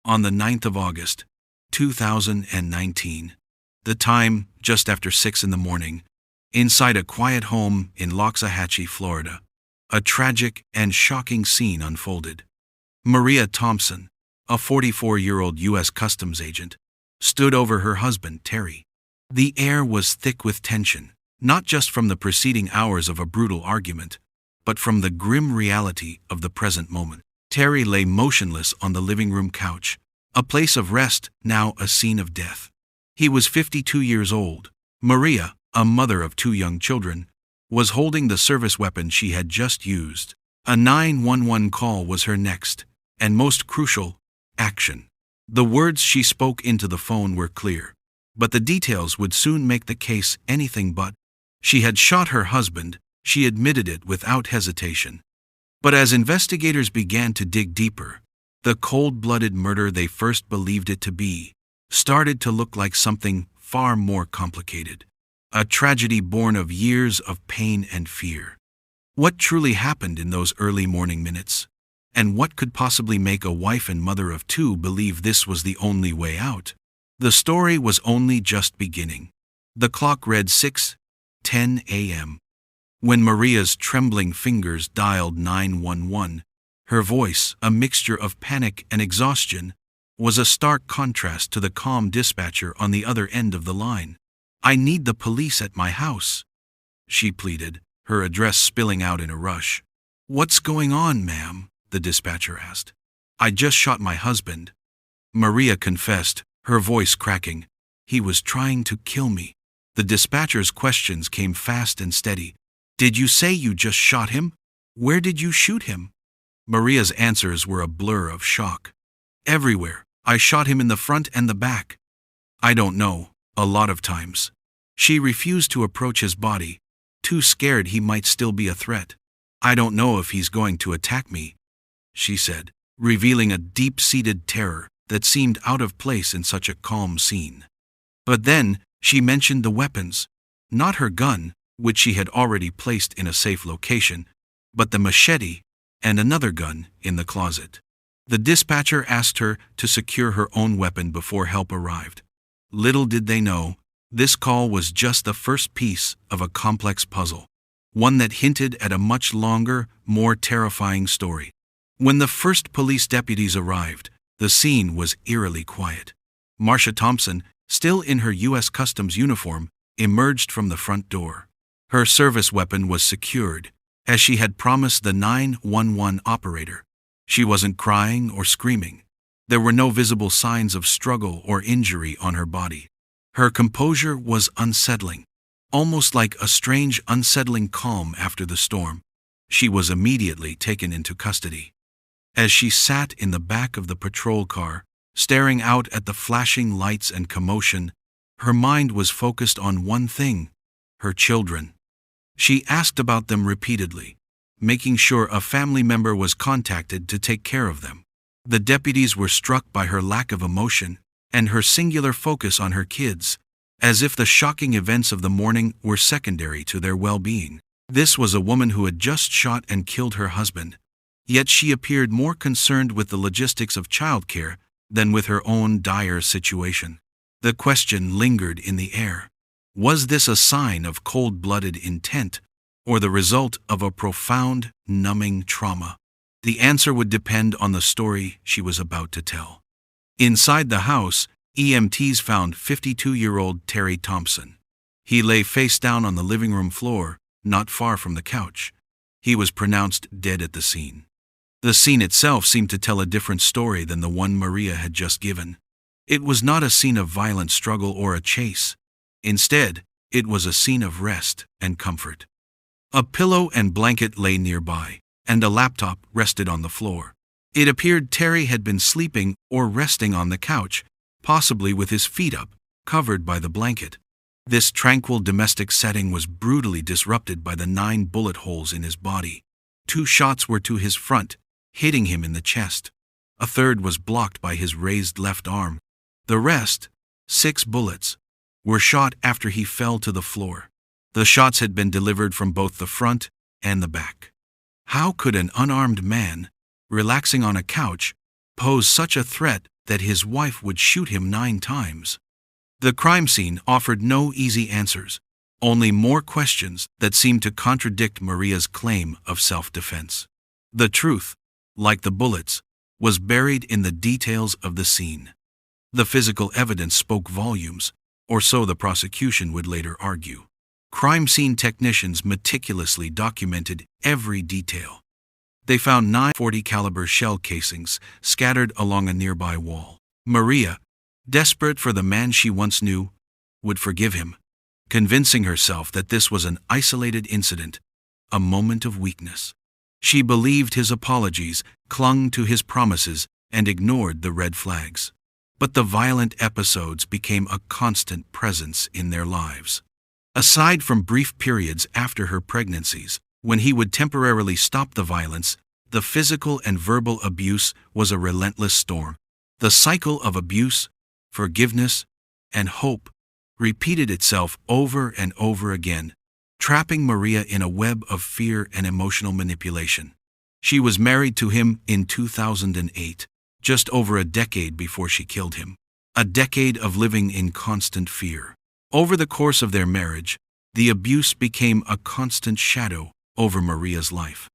On the 9th of August, 2019, the time just after 6 in the morning, inside a quiet home in Loxahatchee, Florida, a tragic and shocking scene unfolded. Marcia Thompson, a 44-year-old U.S. Customs agent, stood over her husband, Terry. The air was thick with tension, not just from the preceding hours of a brutal argument, but from the grim reality of the present moment. Terry lay motionless on the living room couch, a place of rest, now a scene of death. He was 52 years old. Marcia, a mother of 2 young children, was holding the service weapon she had just used. A 911 call was her next, and most crucial, action. The words she spoke into the phone were clear, but the details would soon make the case anything but. She had shot her husband. She admitted it without hesitation. But as investigators began to dig deeper, the cold-blooded murder they first believed it to be started to look like something far more complicated. A tragedy born of years of pain and fear. What truly happened in those early morning minutes? And what could possibly make a wife and mother of 2 believe this was the only way out? The story was only just beginning. The clock read 6:10 a.m. when Maria's trembling fingers dialed 911. Her voice, a mixture of panic and exhaustion, was a stark contrast to the calm dispatcher on the other end of the line. "I need the police at my house," she pleaded, her address spilling out in a rush. "What's going on, ma'am?" the dispatcher asked. "I just shot my husband," Marcia confessed, her voice cracking. "He was trying to kill me." The dispatcher's questions came fast and steady. "Did you say you just shot him? Where did you shoot him?" Maria's answers were a blur of shock. "Everywhere. I shot him in the front and the back." "I don't know, a lot of times." She refused to approach his body, too scared he might still be a threat. "I don't know if he's going to attack me," she said, revealing a deep-seated terror that seemed out of place in such a calm scene. But then, she mentioned the weapons. Not her gun, which she had already placed in a safe location, but the machete and another gun in the closet. The dispatcher asked her to secure her own weapon before help arrived. Little did they know, this call was just the first piece of a complex puzzle, one that hinted at a much longer, more terrifying story. When the first police deputies arrived, the scene was eerily quiet. Marcia Thompson, still in her U.S. Customs uniform, emerged from the front door. Her service weapon was secured, as she had promised the 911 operator. She wasn't crying or screaming. There were no visible signs of struggle or injury on her body. Her composure was unsettling, almost like a strange, unsettling calm after the storm. She was immediately taken into custody. As she sat in the back of the patrol car, staring out at the flashing lights and commotion, her mind was focused on one thing: her children. She asked about them repeatedly, making sure a family member was contacted to take care of them. The deputies were struck by her lack of emotion and her singular focus on her kids, as if the shocking events of the morning were secondary to their well-being. This was a woman who had just shot and killed her husband, yet she appeared more concerned with the logistics of childcare than with her own dire situation. The question lingered in the air. Was this a sign of cold-blooded intent, or the result of a profound, numbing trauma? The answer would depend on the story she was about to tell. Inside the house, EMTs found 52-year-old Terry Thompson. He lay face down on the living room floor, not far from the couch. He was pronounced dead at the scene. The scene itself seemed to tell a different story than the one Marcia had just given. It was not a scene of violent struggle or a chase. Instead, it was a scene of rest and comfort. A pillow and blanket lay nearby, and a laptop rested on the floor. It appeared Terry had been sleeping or resting on the couch, possibly with his feet up, covered by the blanket. This tranquil domestic setting was brutally disrupted by the 9 bullet holes in his body. 2 shots were to his front, hitting him in the chest. A third was blocked by his raised left arm. The rest, 6 bullets, were shot after he fell to the floor. The shots had been delivered from both the front and the back. How could an unarmed man, relaxing on a couch, pose such a threat that his wife would shoot him 9 times. The crime scene offered no easy answers, only more questions that seemed to contradict Maria's claim of self-defense. The truth, like the bullets, was buried in the details of the scene. The physical evidence spoke volumes, or so the prosecution would later argue. Crime scene technicians meticulously documented every detail. They found 9 .40 caliber shell casings scattered along a nearby wall. Maria, desperate for the man she once knew, would forgive him, convincing herself that this was an isolated incident, a moment of weakness. She believed his apologies, clung to his promises, and ignored the red flags. But the violent episodes became a constant presence in their lives. Aside from brief periods after her pregnancies, when he would temporarily stop the violence, the physical and verbal abuse was a relentless storm. The cycle of abuse, forgiveness, and hope repeated itself over and over again, trapping Maria in a web of fear and emotional manipulation. She was married to him in 2008, just over a decade before she killed him. A decade of living in constant fear. Over the course of their marriage, the abuse became a constant shadow over Maria's life.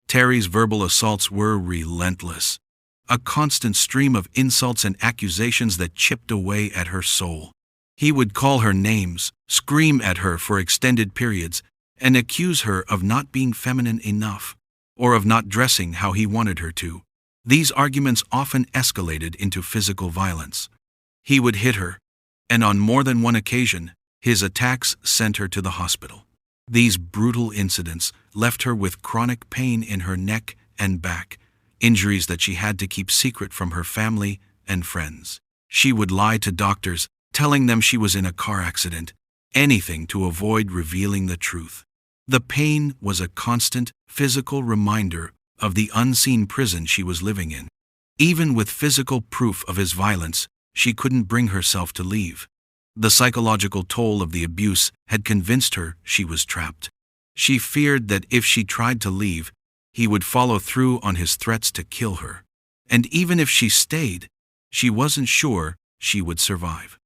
Terry's verbal assaults were relentless, a constant stream of insults and accusations that chipped away at her soul. He would call her names, scream at her for extended periods, and accuse her of not being feminine enough, or of not dressing how he wanted her to. These arguments often escalated into physical violence. He would hit her, and on more than one occasion, his attacks sent her to the hospital. These brutal incidents left her with chronic pain in her neck and back, injuries that she had to keep secret from her family and friends. She would lie to doctors, telling them she was in a car accident, anything to avoid revealing the truth. The pain was a constant, physical reminder of the unseen prison she was living in. Even with physical proof of his violence, she couldn't bring herself to leave. The psychological toll of the abuse had convinced her she was trapped. She feared that if she tried to leave, he would follow through on his threats to kill her. And even if she stayed, she wasn't sure she would survive.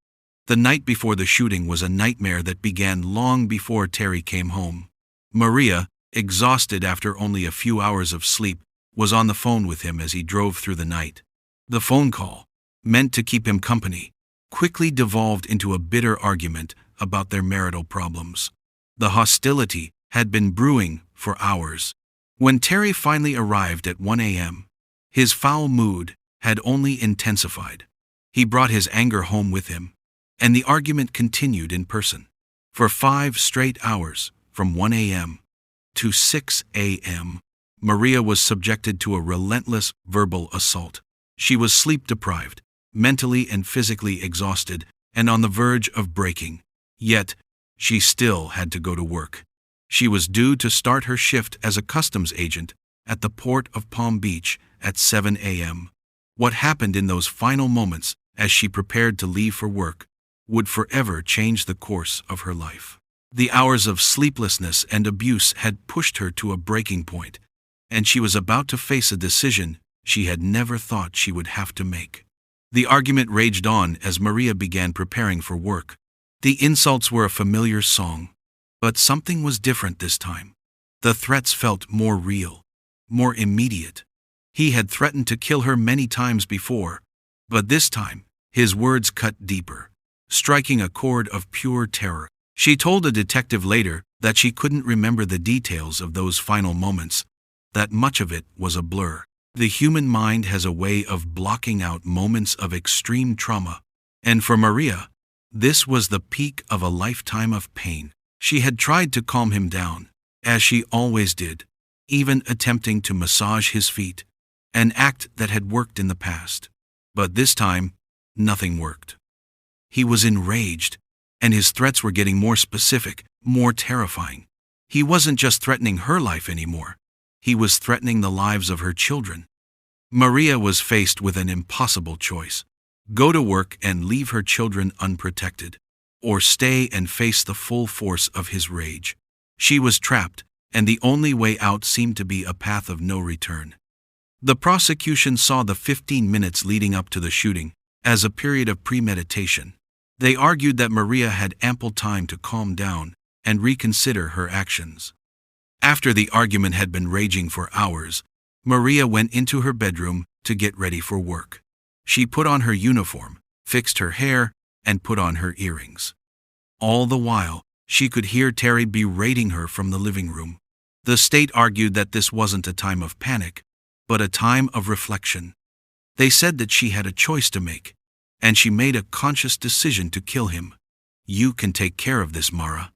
The night before the shooting was a nightmare that began long before Terry came home. Maria, exhausted after only a few hours of sleep, was on the phone with him as he drove through the night. The phone call, meant to keep him company, quickly devolved into a bitter argument about their marital problems. The hostility had been brewing for hours. When Terry finally arrived at 1 a.m., his foul mood had only intensified. He brought his anger home with him, and the argument continued in person. For 5 straight hours, from 1 a.m. to 6 a.m., Maria was subjected to a relentless verbal assault. She was sleep-deprived, mentally and physically exhausted, and on the verge of breaking. Yet, she still had to go to work. She was due to start her shift as a customs agent at the port of Palm Beach at 7 a.m. What happened in those final moments as she prepared to leave for work would forever change the course of her life. The hours of sleeplessness and abuse had pushed her to a breaking point, and she was about to face a decision she had never thought she would have to make. The argument raged on as Maria began preparing for work. The insults were a familiar song, but something was different this time. The threats felt more real, more immediate. He had threatened to kill her many times before, but this time, his words cut deeper, striking a chord of pure terror. She told a detective later that she couldn't remember the details of those final moments, that much of it was a blur. The human mind has a way of blocking out moments of extreme trauma, and for Maria, this was the peak of a lifetime of pain. She had tried to calm him down, as she always did, even attempting to massage his feet, an act that had worked in the past. But this time, nothing worked. He was enraged, and his threats were getting more specific, more terrifying. He wasn't just threatening her life anymore. He was threatening the lives of her children. Maria was faced with an impossible choice: go to work and leave her children unprotected, or stay and face the full force of his rage. She was trapped, and the only way out seemed to be a path of no return. The prosecution saw the 15 minutes leading up to the shooting as a period of premeditation. They argued that Maria had ample time to calm down and reconsider her actions. After the argument had been raging for hours, Maria went into her bedroom to get ready for work. She put on her uniform, fixed her hair, and put on her earrings. All the while, she could hear Terry berating her from the living room. The state argued that this wasn't a time of panic, but a time of reflection. They said that she had a choice to make, and she made a conscious decision to kill him. "You can take care of this, Mara,"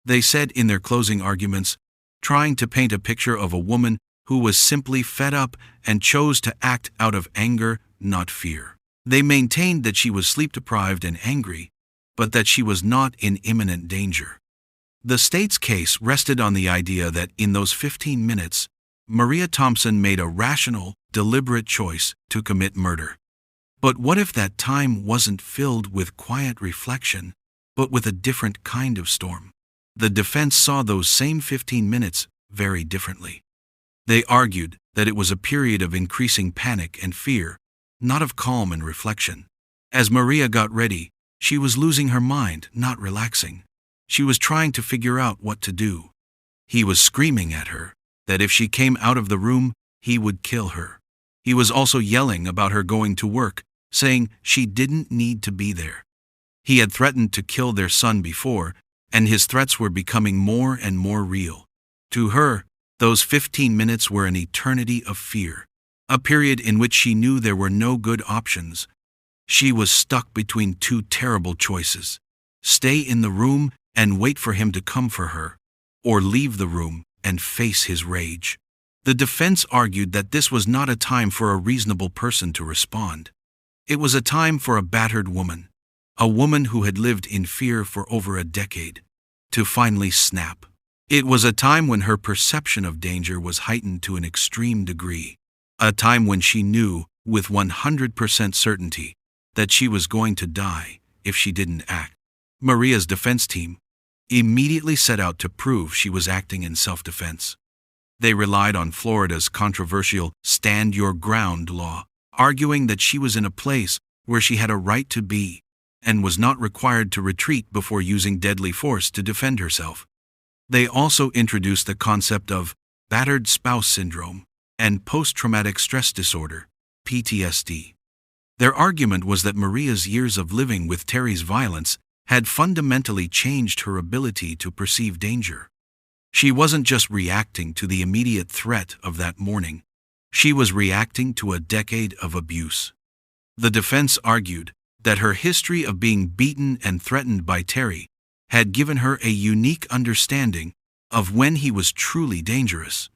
they said in their closing arguments, trying to paint a picture of a woman who was simply fed up and chose to act out of anger, not fear. They maintained that she was sleep-deprived and angry, but that she was not in imminent danger. The state's case rested on the idea that in those 15 minutes, Marcia Thompson made a rational, deliberate choice to commit murder. But what if that time wasn't filled with quiet reflection, but with a different kind of storm? The defense saw those same 15 minutes very differently. They argued that it was a period of increasing panic and fear, not of calm and reflection. As Maria got ready, she was losing her mind, not relaxing. She was trying to figure out what to do. He was screaming at her that if she came out of the room, he would kill her. He was also yelling about her going to work, saying she didn't need to be there. He had threatened to kill their son before, and his threats were becoming more and more real. To her, those 15 minutes were an eternity of fear, a period in which she knew there were no good options. She was stuck between two terrible choices: stay in the room and wait for him to come for her, or leave the room and face his rage. The defense argued that this was not a time for a reasonable person to respond. It was a time for a battered woman, a woman who had lived in fear for over a decade, to finally snap. It was a time when her perception of danger was heightened to an extreme degree, a time when she knew, with 100% certainty, that she was going to die if she didn't act. Maria's defense team immediately set out to prove she was acting in self-defense. They relied on Florida's controversial Stand Your Ground law, arguing that she was in a place where she had a right to be and was not required to retreat before using deadly force to defend herself. They also introduced the concept of battered spouse syndrome and post-traumatic stress disorder, PTSD. Their argument was that Maria's years of living with Terry's violence had fundamentally changed her ability to perceive danger. She wasn't just reacting to the immediate threat of that morning. She was reacting to a decade of abuse. The defense argued that her history of being beaten and threatened by Terry had given her a unique understanding of when he was truly dangerous.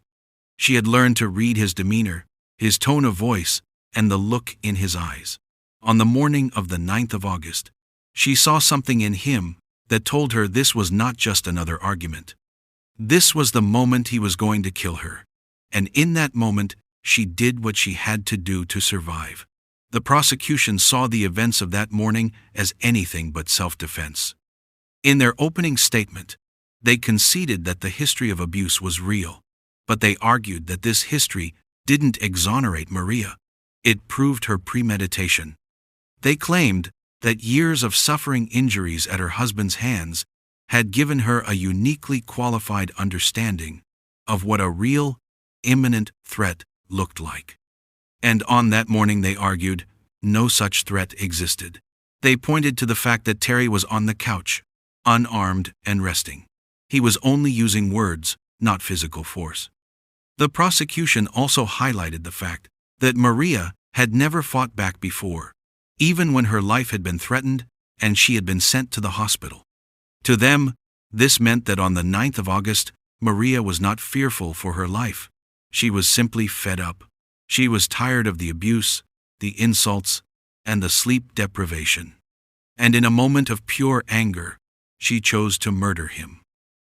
She had learned to read his demeanor, his tone of voice, and the look in his eyes. On the morning of the 9th of August, she saw something in him that told her this was not just another argument. This was the moment he was going to kill her, and in that moment, she did what she had to do to survive. The prosecution saw the events of that morning as anything but self-defense. In their opening statement, they conceded that the history of abuse was real, but they argued that this history didn't exonerate Maria. It proved her premeditation. They claimed that years of suffering injuries at her husband's hands had given her a uniquely qualified understanding of what a real, imminent threat looked like. And on that morning, they argued, no such threat existed. They pointed to the fact that Terry was on the couch, unarmed and resting. He was only using words, not physical force. The prosecution also highlighted the fact that Maria had never fought back before, even when her life had been threatened and she had been sent to the hospital. To them, this meant that on the 9th of August, Maria was not fearful for her life. She was simply fed up. She was tired of the abuse, the insults, and the sleep deprivation. And in a moment of pure anger, she chose to murder him.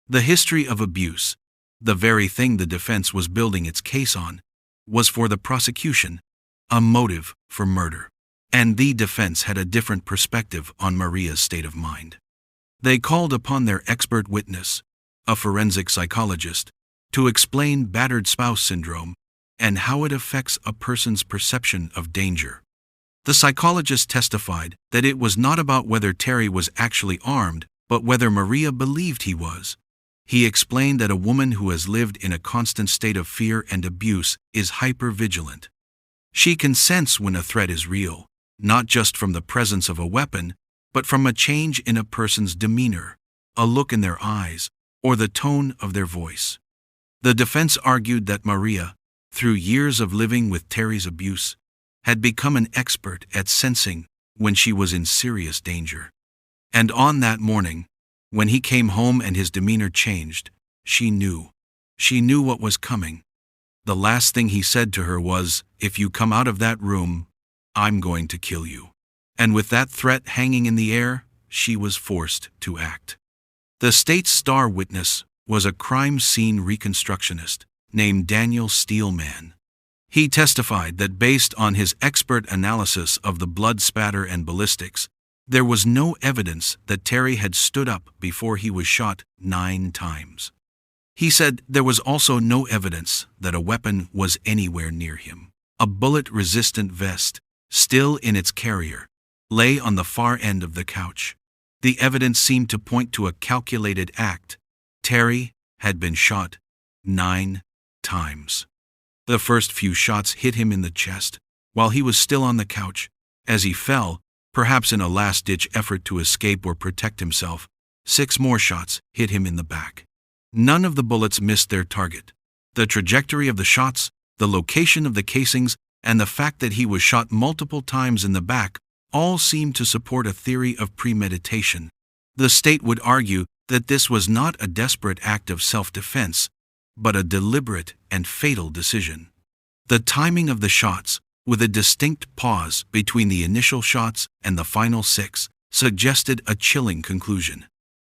The history of abuse, the very thing the defense was building its case on, was for the prosecution a motive for murder. And the defense had a different perspective on Maria's state of mind. They called upon their expert witness, a forensic psychologist, to explain battered spouse syndrome and how it affects a person's perception of danger. The psychologist testified that it was not about whether Terry was actually armed, but whether Maria believed he was. He explained that a woman who has lived in a constant state of fear and abuse is hypervigilant. She can sense when a threat is real, not just from the presence of a weapon, but from a change in a person's demeanor, a look in their eyes, or the tone of their voice. The defense argued that Maria, through years of living with Terry's abuse, had become an expert at sensing when she was in serious danger. And on that morning, when he came home and his demeanor changed, she knew. She knew what was coming. The last thing he said to her was, "If you come out of that room, I'm going to kill you." And with that threat hanging in the air, she was forced to act. The state's star witness was a crime scene reconstructionist named Daniel Steelman. He testified that based on his expert analysis of the blood spatter and ballistics, there was no evidence that Terry had stood up before he was shot 9 times. He said there was also no evidence that a weapon was anywhere near him. A bullet-resistant vest, still in its carrier, lay on the far end of the couch. The evidence seemed to point to a calculated act. Terry had been shot 9 times. The first few shots hit him in the chest, while he was still on the couch. As he fell, perhaps in a last-ditch effort to escape or protect himself, 6 more shots hit him in the back. None of the bullets missed their target. The trajectory of the shots, the location of the casings, and the fact that he was shot multiple times in the back all seemed to support a theory of premeditation. The state would argue that this was not a desperate act of self-defense, but a deliberate and fatal decision. The timing of the shots, with a distinct pause between the initial shots and the final 6, suggested a chilling conclusion.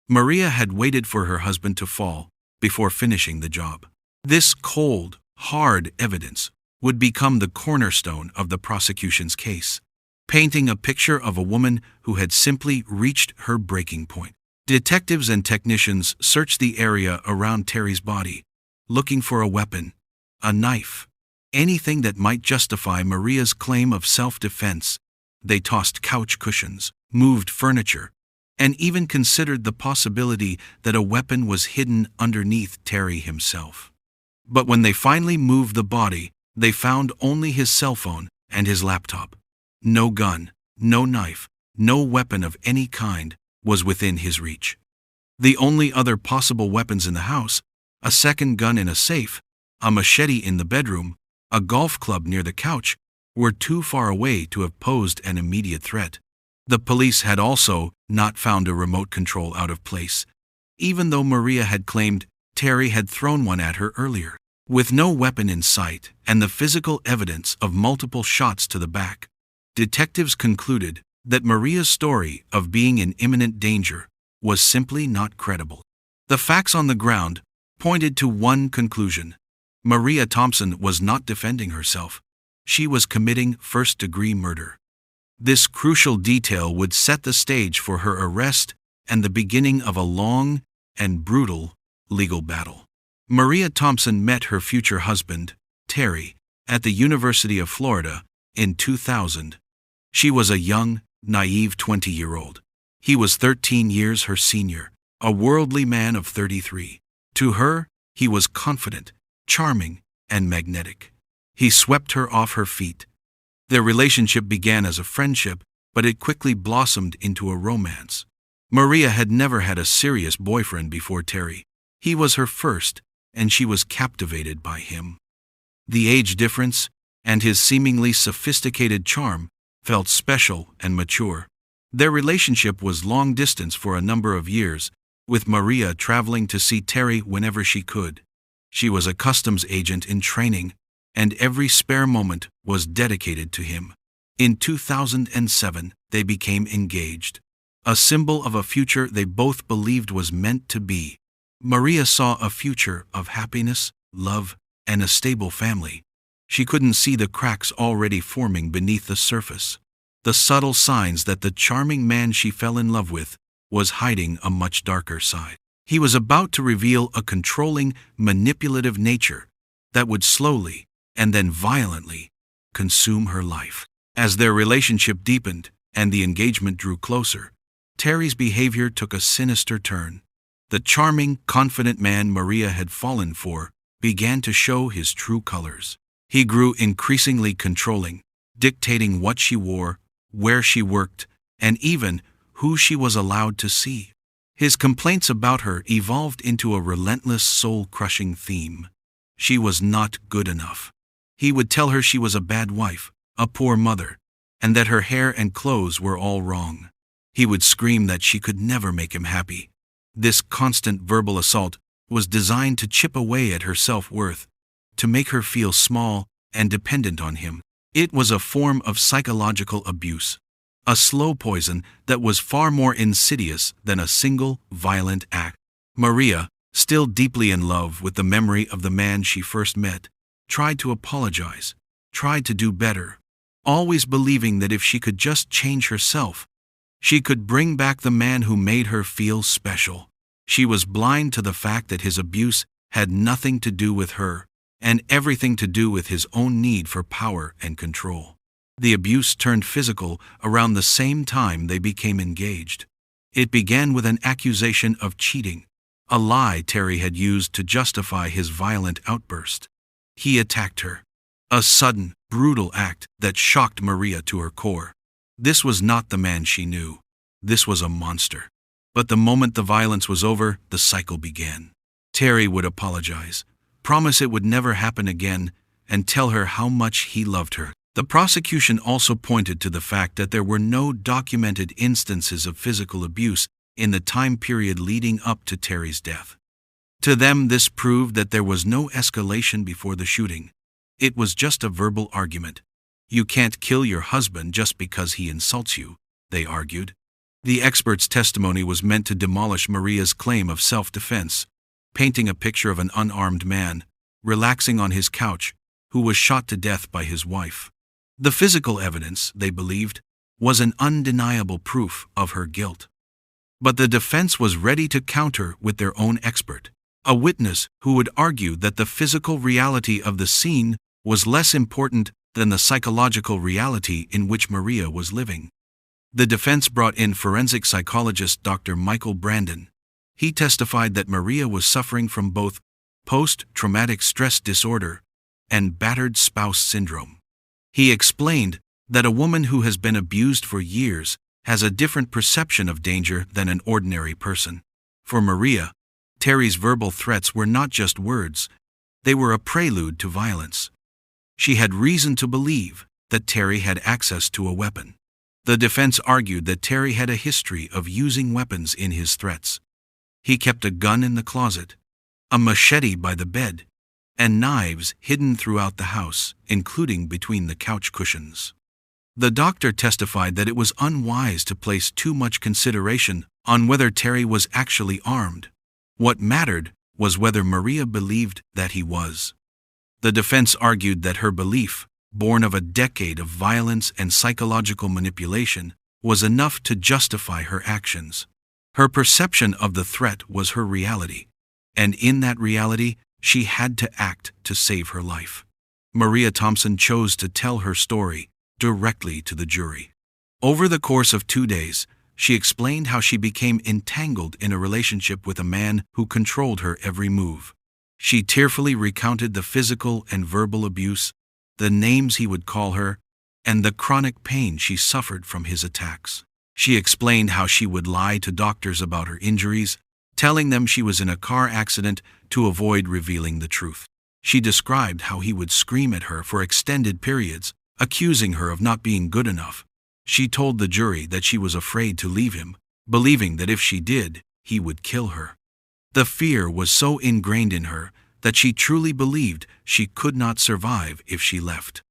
Maria had waited for her husband to fall before finishing the job. This cold, hard evidence would become the cornerstone of the prosecution's case, painting a picture of a woman who had simply reached her breaking point. Detectives and technicians searched the area around Terry's body, looking for a weapon, a knife, anything that might justify Maria's claim of self-defense. They tossed couch cushions, moved furniture, and even considered the possibility that a weapon was hidden underneath Terry himself. But when they finally moved the body, they found only his cell phone and his laptop. No gun, no knife, no weapon of any kind was within his reach. The only other possible weapons in the house, a second gun in a safe, a machete in the bedroom, a golf club near the couch, were too far away to have posed an immediate threat. The police had also not found a remote control out of place, even though Maria had claimed Terry had thrown one at her earlier. With no weapon in sight and the physical evidence of multiple shots to the back, detectives concluded that Maria's story of being in imminent danger was simply not credible. The facts on the ground pointed to one conclusion: Marcia Thompson was not defending herself. She was committing first-degree murder. This crucial detail would set the stage for her arrest and the beginning of a long and brutal legal battle. Marcia Thompson met her future husband, Terry, at the University of Florida in 2000. She was a young, naive 20-year-old. He was 13 years her senior, a worldly man of 33. To her, he was confident, charming, and magnetic. He swept her off her feet. Their relationship began as a friendship, but it quickly blossomed into a romance. Maria had never had a serious boyfriend before Terry. He was her first, and she was captivated by him. The age difference and his seemingly sophisticated charm felt special and mature. Their relationship was long distance for a number of years, with Maria traveling to see Terry whenever she could. She was a customs agent in training, and every spare moment was dedicated to him. In 2007, they became engaged, a symbol of a future they both believed was meant to be. Maria saw a future of happiness, love, and a stable family. She couldn't see the cracks already forming beneath the surface, the subtle signs that the charming man she fell in love with was hiding a much darker side. He was about to reveal a controlling, manipulative nature that would slowly and then violently consume her life. As their relationship deepened and the engagement drew closer, Terry's behavior took a sinister turn. The charming, confident man Maria had fallen for began to show his true colors. He grew increasingly controlling, dictating what she wore, where she worked, and even who she was allowed to see. His complaints about her evolved into a relentless, soul-crushing theme. She was not good enough. He would tell her she was a bad wife, a poor mother, and that her hair and clothes were all wrong. He would scream that she could never make him happy. This constant verbal assault was designed to chip away at her self-worth, to make her feel small and dependent on him. It was a form of psychological abuse, a slow poison that was far more insidious than a single violent act. Maria, still deeply in love with the memory of the man she first met, tried to apologize, tried to do better, always believing that if she could just change herself, she could bring back the man who made her feel special. She was blind to the fact that his abuse had nothing to do with her, and everything to do with his own need for power and control. The abuse turned physical around the same time they became engaged. It began with an accusation of cheating, a lie Terry had used to justify his violent outburst. He attacked her, a sudden, brutal act that shocked Maria to her core. This was not the man she knew. This was a monster. But the moment the violence was over, the cycle began. Terry would apologize, promise it would never happen again, and tell her how much he loved her. The prosecution also pointed to the fact that there were no documented instances of physical abuse in the time period leading up to Terry's death. To them, this proved that there was no escalation before the shooting. It was just a verbal argument. You can't kill your husband just because he insults you, they argued. The expert's testimony was meant to demolish Maria's claim of self-defense, painting a picture of an unarmed man, relaxing on his couch, who was shot to death by his wife. The physical evidence, they believed, was an undeniable proof of her guilt. But the defense was ready to counter with their own expert, a witness who would argue that the physical reality of the scene was less important than the psychological reality in which Maria was living. The defense brought in forensic psychologist Dr. Michael Brandon. He testified that Maria was suffering from both post-traumatic stress disorder and battered spouse syndrome. He explained that a woman who has been abused for years has a different perception of danger than an ordinary person. For Maria, Terry's verbal threats were not just words, they were a prelude to violence. She had reason to believe that Terry had access to a weapon. The defense argued that Terry had a history of using weapons in his threats. He kept a gun in the closet, a machete by the bed, and knives hidden throughout the house, including between the couch cushions. The doctor testified that it was unwise to place too much consideration on whether Terry was actually armed. What mattered was whether Maria believed that he was. The defense argued that her belief, born of a decade of violence and psychological manipulation, was enough to justify her actions. Her perception of the threat was her reality, and in that reality, she had to act to save her life. Marcia Thompson chose to tell her story directly to the jury. Over the course of 2 days, she explained how she became entangled in a relationship with a man who controlled her every move. She tearfully recounted the physical and verbal abuse, the names he would call her, and the chronic pain she suffered from his attacks. She explained how she would lie to doctors about her injuries, telling them she was in a car accident to avoid revealing the truth. She described how he would scream at her for extended periods, accusing her of not being good enough. She told the jury that she was afraid to leave him, believing that if she did, he would kill her. The fear was so ingrained in her that she truly believed she could not survive if she left.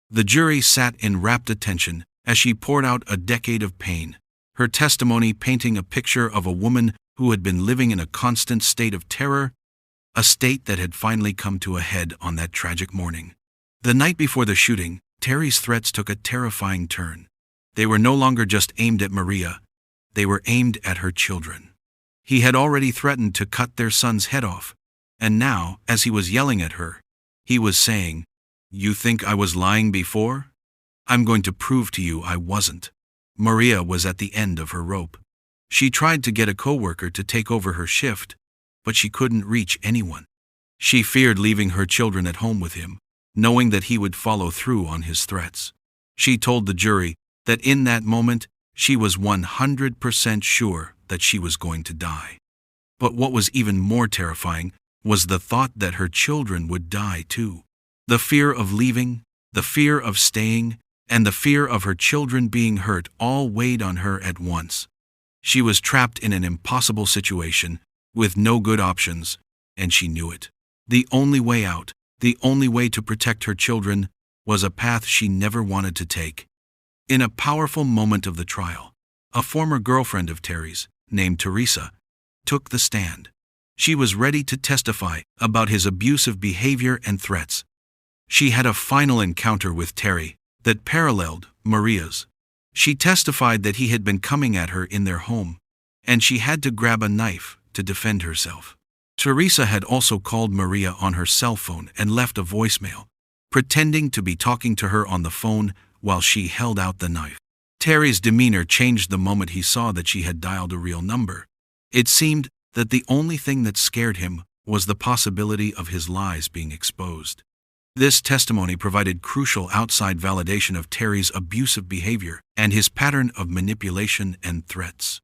The jury sat in rapt attention as she poured out a decade of pain, her testimony painting a picture of a woman who had been living in a constant state of terror, a state that had finally come to a head on that tragic morning. The night before the shooting, Terry's threats took a terrifying turn. They were no longer just aimed at Maria, they were aimed at her children. He had already threatened to cut their son's head off, and now, as he was yelling at her, he was saying, You think I was lying before? I'm going to prove to you I wasn't. Maria was at the end of her rope. She tried to get a coworker to take over her shift, but she couldn't reach anyone. She feared leaving her children at home with him, knowing that he would follow through on his threats. She told the jury that in that moment, she was 100% sure that she was going to die. But what was even more terrifying was the thought that her children would die too. The fear of leaving, the fear of staying, and the fear of her children being hurt all weighed on her at once. She was trapped in an impossible situation, with no good options, and she knew it. The only way out, the only way to protect her children, was a path she never wanted to take. In a powerful moment of the trial, a former girlfriend of Terry's, named Teresa, took the stand. She was ready to testify about his abusive behavior and threats. She had a final encounter with Terry that paralleled Maria's. She testified that he had been coming at her in their home, and she had to grab a knife to defend herself. Teresa had also called Maria on her cell phone and left a voicemail, pretending to be talking to her on the phone while she held out the knife. Terry's demeanor changed the moment he saw that she had dialed a real number. It seemed that the only thing that scared him was the possibility of his lies being exposed. This testimony provided crucial outside validation of Terry's abusive behavior and his pattern of manipulation and threats.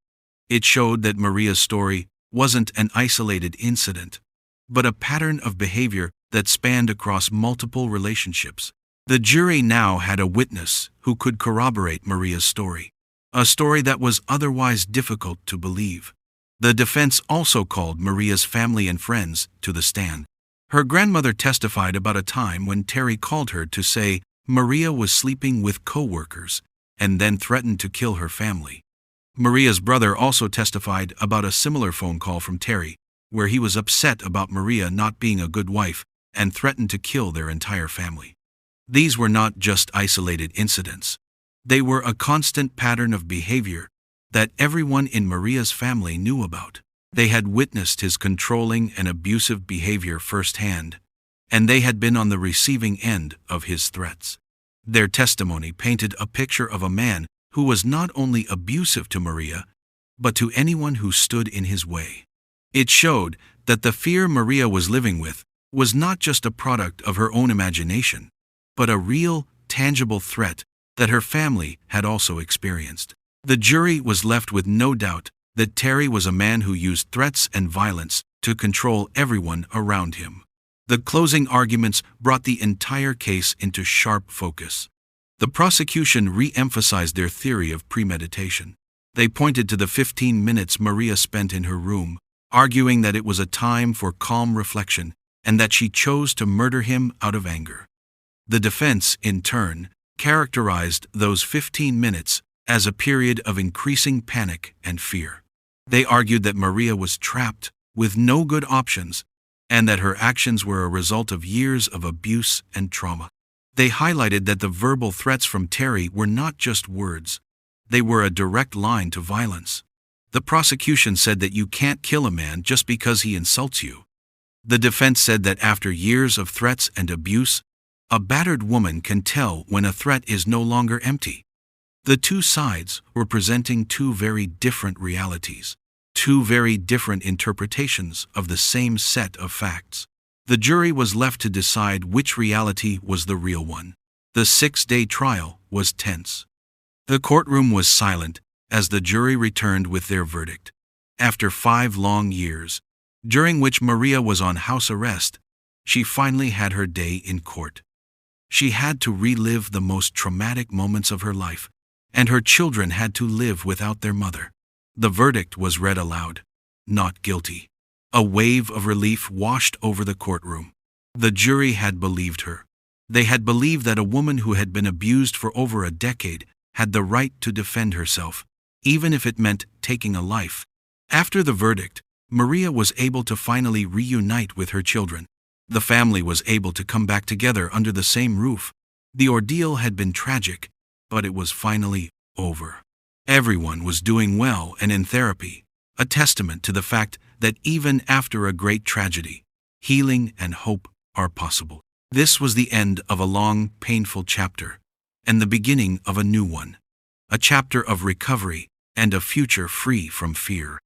It showed that Maria's story wasn't an isolated incident, but a pattern of behavior that spanned across multiple relationships. The jury now had a witness who could corroborate Maria's story, a story that was otherwise difficult to believe. The defense also called Maria's family and friends to the stand. Her grandmother testified about a time when Terry called her to say Maria was sleeping with co-workers and then threatened to kill her family. Maria's brother also testified about a similar phone call from Terry, where he was upset about Maria not being a good wife and threatened to kill their entire family. These were not just isolated incidents. They were a constant pattern of behavior that everyone in Maria's family knew about. They had witnessed his controlling and abusive behavior firsthand, and they had been on the receiving end of his threats. Their testimony painted a picture of a man who was not only abusive to Maria, but to anyone who stood in his way. It showed that the fear Maria was living with was not just a product of her own imagination, but a real, tangible threat that her family had also experienced. The jury was left with no doubt that Terry was a man who used threats and violence to control everyone around him. The closing arguments brought the entire case into sharp focus. The prosecution re-emphasized their theory of premeditation. They pointed to the 15 minutes Maria spent in her room, arguing that it was a time for calm reflection and that she chose to murder him out of anger. The defense, in turn, characterized those 15 minutes as a period of increasing panic and fear. They argued that Maria was trapped with no good options and that her actions were a result of years of abuse and trauma. They highlighted that the verbal threats from Terry were not just words. They were a direct line to violence. The prosecution said that you can't kill a man just because he insults you. The defense said that after years of threats and abuse, a battered woman can tell when a threat is no longer empty. The two sides were presenting two very different realities, two very different interpretations of the same set of facts. The jury was left to decide which reality was the real one. The 6-day trial was tense. The courtroom was silent as the jury returned with their verdict. After 5 long years, during which Maria was on house arrest, she finally had her day in court. She had to relive the most traumatic moments of her life, and her children had to live without their mother. The verdict was read aloud. Not guilty. A wave of relief washed over the courtroom. The jury had believed her. They had believed that a woman who had been abused for over a decade had the right to defend herself, even if it meant taking a life. After the verdict, Maria was able to finally reunite with her children. The family was able to come back together under the same roof. The ordeal had been tragic, but it was finally over. Everyone was doing well and in therapy, a testament to the fact that even after a great tragedy, healing and hope are possible. This was the end of a long, painful chapter, and the beginning of a new one. A chapter of recovery and a future free from fear.